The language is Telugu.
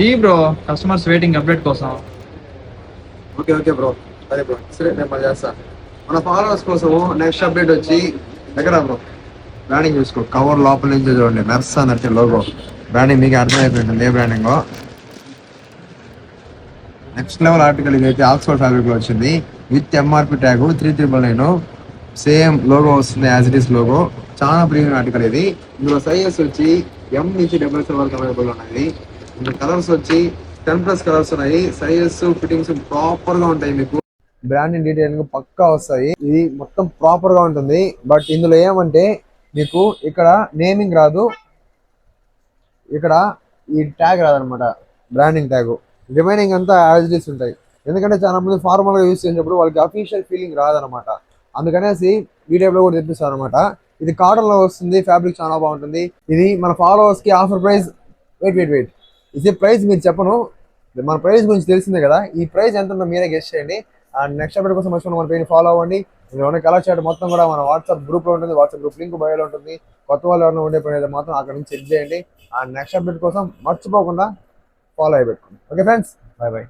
ఈ బ్రో కస్టమర్స్ వెయిటింగ్ అప్డేట్ కోసం. ఓకే ఓకే బ్రో, సరే బ్రో, సరే నేను మళ్ళీ చేస్తాను. మన ఫాలోవర్స్ కోసం నెక్స్ట్ అప్డేట్ వచ్చి దగ్గర బ్రో బ్రాండింగ్ చూసుకో. కవర్ లోపల నుంచి చూడండి, మెర్స్ అన్నట్టు లోగో బ్రాండింగ్ మీకు అర్థమైపోయింది ఏ బ్రాండింగ్. నెక్స్ట్ లెవెల్ ఆర్టికల్ ఇదైతే ఆక్స్ఫర్డ్ ఫ్యాబ్రిక్ లో వచ్చింది with MRP tag 3399. Same logo వస్తుంది యాజ్ ఇట్ ఈస్ లోగో. చాలా ప్రీమియం ఆర్టికల్ ఇది. ఇందులో సైజెస్ వచ్చి ఎం నుంచి XXL వరకు అవైలబుల్ ఉన్నాయి. ఇందులో కలర్స్ వచ్చి 10+ కలర్స్ ఉన్నాయి. సైజెస్ ఫిట్టింగ్స్ ప్రాపర్ గా ఉంటాయి. మీకు బ్రాండింగ్ డీటెయిలింగ్ పక్కా వస్తాయి. ఇది మొత్తం ప్రాపర్ గా ఉంటుంది. బట్ ఇందులో ఏమంటే మీకు ఇక్కడ నేమింగ్ రాదు, ఇక్కడ ఈ ట్యాగ్ రాదనమాట, బ్రాండింగ్ ట్యాగ్. రిమైనింగ్ అంతా యాజ్ ఇట్ ఈస్ ఉంటాయి. ఎందుకంటే చాలా మంది ఫార్మల్ గా యూస్ చేసినప్పుడు వాళ్ళకి అఫీషియల్ ఫీలింగ్ రాదనమాట. అందుకనేసి ఈ టైప్ లో కూడా తెప్పిస్తారు అనమాట. ఇది కాటన్ లో వస్తుంది, ఫ్యాబ్రిక్ చాలా బాగుంటుంది. ఇది మన ఫాలోవర్స్ కి ఆఫర్ ప్రైస్. వెయిట్ ఇది ప్రైస్ మీరు చెప్పను, మన ప్రైస్ గురించి తెలిసిందే కదా. ఈ ప్రైస్ ఎంత ఉందో మీరే గెస్ట్ చేయండి. అండ్ నెక్స్ట్ అప్డేట్ కోసం మన పేజ్ ఫాలో అవ్వండి. మీరు కలర్ చాట్ మొత్తం కూడా మన వాట్సాప్ గ్రూప్ లో ఉంటుంది. వాట్సాప్ గ్రూప్ లింక్ బయోలో ఉంటుంది. కొత్త వాళ్ళు ఎవరైనా ఉండే పని అయితే మాత్రం అక్కడ నుంచి చెక్ చేయండి. అండ్ నెక్స్ట్ అప్డేట్ కోసం మర్చిపోకుండా ఫాలో అయ్యి పెట్టుకోండి. Okay friends, by by.